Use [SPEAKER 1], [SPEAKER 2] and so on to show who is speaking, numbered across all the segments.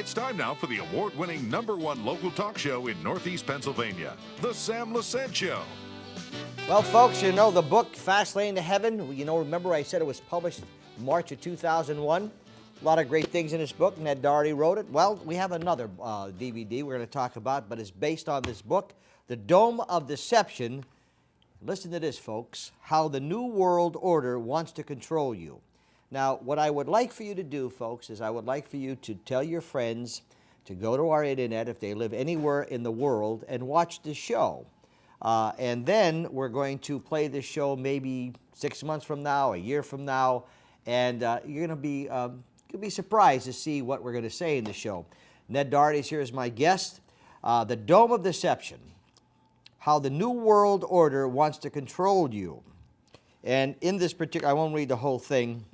[SPEAKER 1] It's time now for the award-winning #1 local talk show in Northeast Pennsylvania, The Sam Lesante Show.
[SPEAKER 2] Well, folks, you know the book, Fast Lane to Heaven. You know, remember I said it was published March of 2001? A lot of great things in this book. Ned Dougherty wrote it. Well, we have another DVD we're going to talk about, but it's based on this book, The Dome of Deception. Listen to this, folks. How the New World Order Wants to Control You. Now, what I would like for you to do, folks, is I would like for you to tell your friends to go to our internet if they live anywhere in the world and watch this show. And then we're going to play this show maybe 6 months from now, a year from now, and you're going to be surprised to see what we're going to say in the show. Ned Dougherty is here as my guest. The Dome of Deception, How the New World Order Wants to Control You. And in this particular, I won't read the whole thing,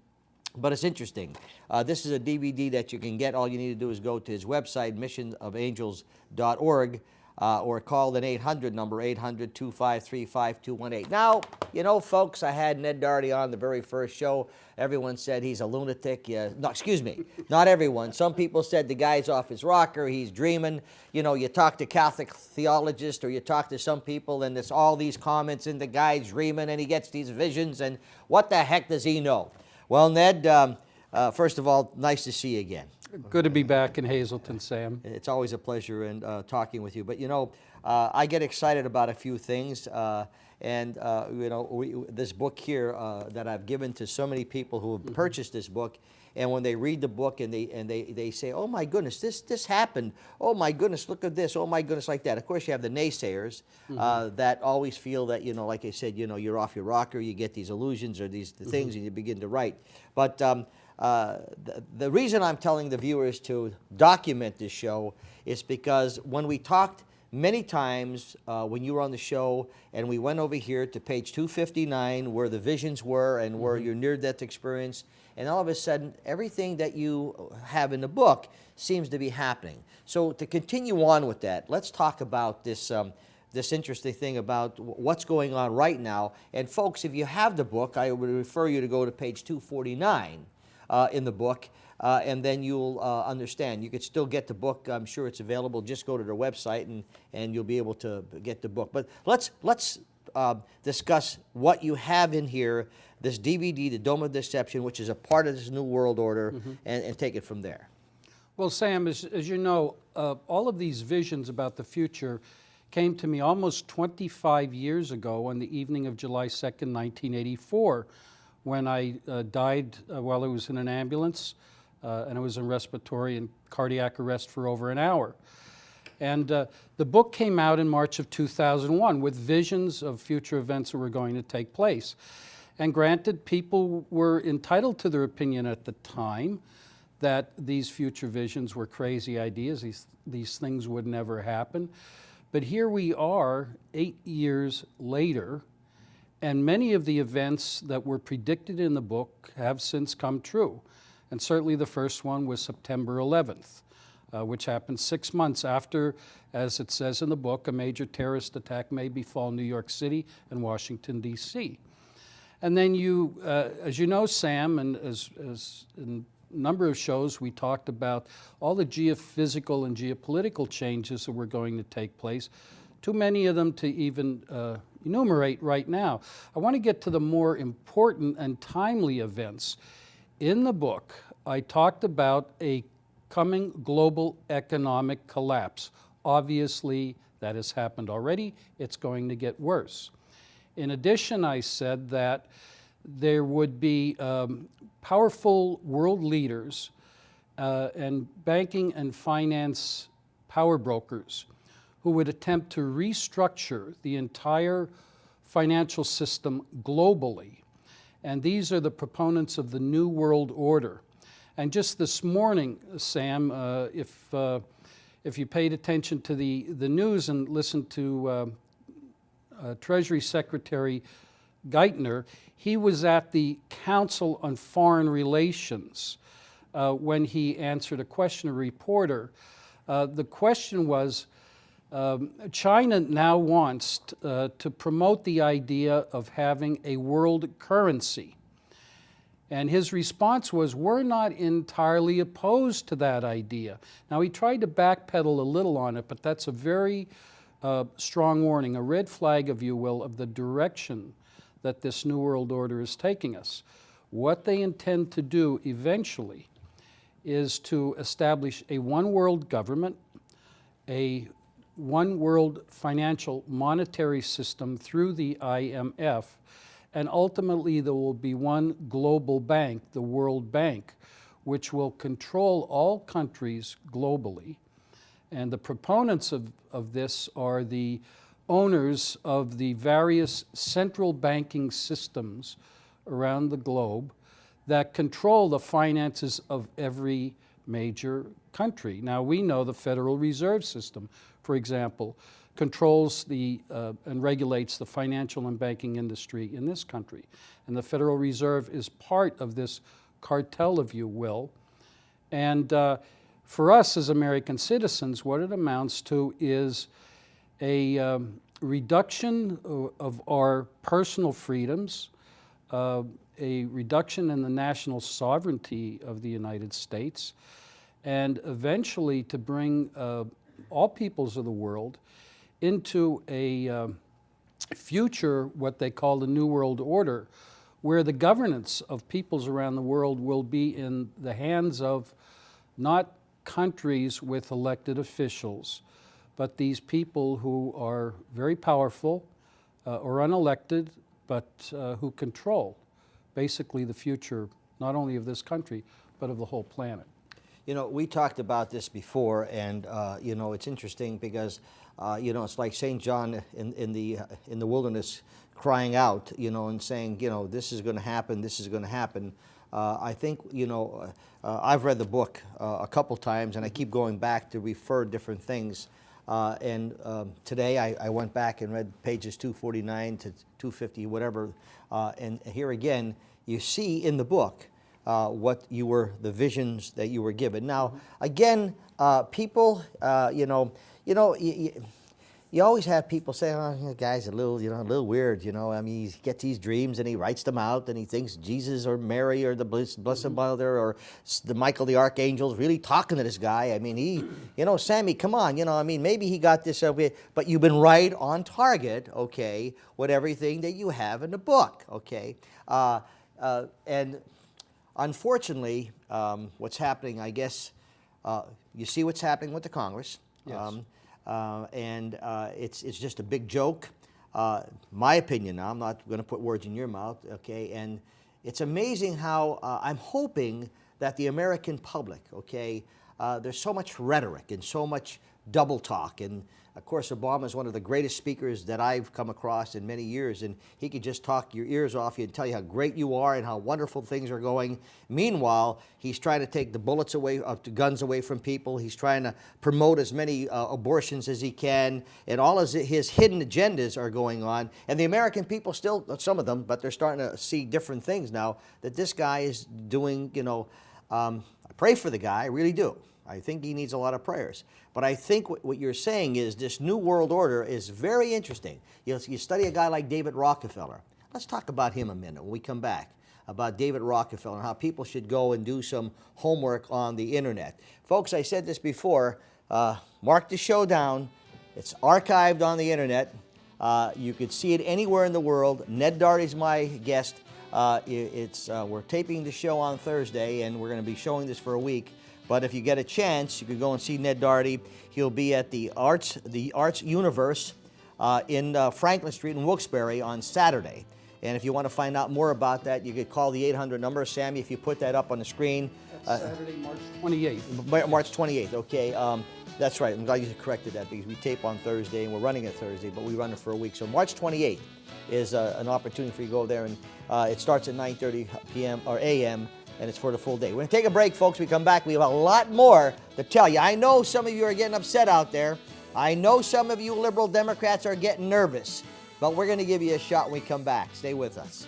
[SPEAKER 2] but it's interesting. This is a DVD that you can get. All you need to do is go to his website, missionofangels.org, or call an 800 number, 800-253-5218. Now, you know, folks, I had Ned Dougherty on the very first show. Everyone said he's a lunatic. No, excuse me, not everyone. Some people said the guy's off his rocker, he's dreaming. You know, you talk to Catholic theologists or you talk to some people and there's all these comments and the guy's dreaming and he gets these visions and what the heck does he know? Well, Ned, first of all, nice to see you again.
[SPEAKER 3] Good to be back in Hazleton, Sam.
[SPEAKER 2] It's always a pleasure in talking with you. But, you know, I get excited about a few things. You know, this book here that I've given to so many people who have purchased this book, and when they read the book and they say, oh, my goodness, this happened. Oh, my goodness, look at this. Oh, my goodness, like that. Of course, you have the naysayers that always feel that, you know, like I said, you know, you're off your rocker, you get these illusions or these things, and you begin to write. But the reason I'm telling the viewers to document this show is because when we talked many times when you were on the show and we went over here to page 259 where the visions were and where your near-death experience, and all of a sudden everything that you have in the book seems to be happening. So to continue on with that, let's talk about this this interesting thing about what's going on right now. And folks, if you have the book, I would refer you to go to page 249 in the book, and then you'll understand. You could still get the book. I'm sure it's available. Just go to their website, and you'll be able to get the book. But let's discuss what you have in here, this DVD, The Dome of Deception, which is a part of this New World Order, and take it from there.
[SPEAKER 3] Well, Sam, as you know, all of these visions about the future came to me almost 25 years ago on the evening of July 2nd, 1984, when I died while I was in an ambulance, and I was in respiratory and cardiac arrest for over an hour. And the book came out in March of 2001 with visions of future events that were going to take place. And granted, people were entitled to their opinion at the time that these future visions were crazy ideas, these things would never happen. But here we are 8 years later, and many of the events that were predicted in the book have since come true. And certainly the first one was September 11th, which happened 6 months after, as it says in the book, a major terrorist attack may befall New York City and Washington, D.C. And then you, as you know, Sam, and as in a number of shows we talked about all the geophysical and geopolitical changes that were going to take place, too many of them to even enumerate right now. I want to get to the more important and timely events. In the book, I talked about a coming global economic collapse. Obviously, that has happened already. It's going to get worse. In addition, I said that there would be powerful world leaders and banking and finance power brokers who would attempt to restructure the entire financial system globally. And these are the proponents of the New World Order. And just this morning, Sam, if you paid attention to the news and listened to Treasury Secretary Geithner, he was at the Council on Foreign Relations when he answered a question, a reporter. The question was, China now wants to promote the idea of having a world currency. And his response was, we're not entirely opposed to that idea. Now, he tried to backpedal a little on it, but that's a very strong warning, a red flag, if you will, of the direction that this New World Order is taking us. What they intend to do eventually is to establish a one world government, a one world financial monetary system through the IMF, and ultimately there will be one global bank, the World Bank, which will control all countries globally. And the proponents of this are the owners of the various central banking systems around the globe that control the finances of every major country. Now, we know the Federal Reserve System, for example, controls and regulates the financial and banking industry in this country. And the Federal Reserve is part of this cartel, if you will. And for us as American citizens, what it amounts to is a reduction of our personal freedoms, a reduction in the national sovereignty of the United States, and eventually to bring all peoples of the world into a future, what they call the New World Order, where the governance of peoples around the world will be in the hands of not countries with elected officials, but these people who are very powerful or unelected, but who control basically the future not only of this country, but of the whole planet.
[SPEAKER 2] You know, we talked about this before, and you know, it's interesting because you know, it's like St. John in the wilderness crying out, you know, and saying, you know, this is going to happen, this is going to happen. I think, you know, I've read the book a couple times, and I keep going back to refer different things. And today I went back and read pages 249 to 250, whatever. And here again, you see in the book what the visions that you were given. Now, again, people, you always have people say, "Oh, the guy's a little weird." You know, I mean, he gets these dreams and he writes them out, and he thinks Jesus or Mary or the Blessed Mother or the Michael the Archangel is really talking to this guy. I mean, you know, Sammy, come on, you know, I mean, maybe he got this, but you've been right on target, okay, with everything that you have in the book, okay, and unfortunately, what's happening, I guess, you see what's happening with the Congress.
[SPEAKER 3] Yes.
[SPEAKER 2] It's just a big joke. My opinion now, I'm not going to put words in your mouth, okay? And it's amazing how I'm hoping that the American public, okay, there's so much rhetoric and so much double talk. And of course, Obama is one of the greatest speakers that I've come across in many years, and he could just talk your ears off you and tell you how great you are and how wonderful things are going. Meanwhile, he's trying to take the bullets away, the guns away from people. He's trying to promote as many abortions as he can, and all of his hidden agendas are going on. And the American people still, some of them, but they're starting to see different things now that this guy is doing, you know. I pray for the guy, I really do. I think he needs a lot of prayers. But I think what you're saying is this New World Order is very interesting. You study a guy like David Rockefeller. Let's talk about him a minute when we come back, about David Rockefeller and how people should go and do some homework on the internet. Folks, I said this before, mark the show down. It's archived on the internet. You could see it anywhere in the world. Ned Dougherty's my guest. We're taping the show on Thursday, and we're going to be showing this for a week. But if you get a chance, you could go and see Ned Dougherty. He'll be at the Arts Universe in Franklin Street in Wilkes-Barre on Saturday. And if you want to find out more about that, you could call the 800 number. Sammy, if you put that up on the screen.
[SPEAKER 3] That's Saturday, March 28th.
[SPEAKER 2] March 28th, okay. That's right. I'm glad you corrected that because we tape on Thursday and we're running it Thursday, but we run it for a week. So March 28th is an opportunity for you to go there. And it starts at 9:30 p.m. or a.m., and it's for the full day. We're going to take a break, folks. We come back. We have a lot more to tell you. I know some of you are getting upset out there. I know some of you liberal Democrats are getting nervous. But we're going to give you a shot when we come back. Stay with us.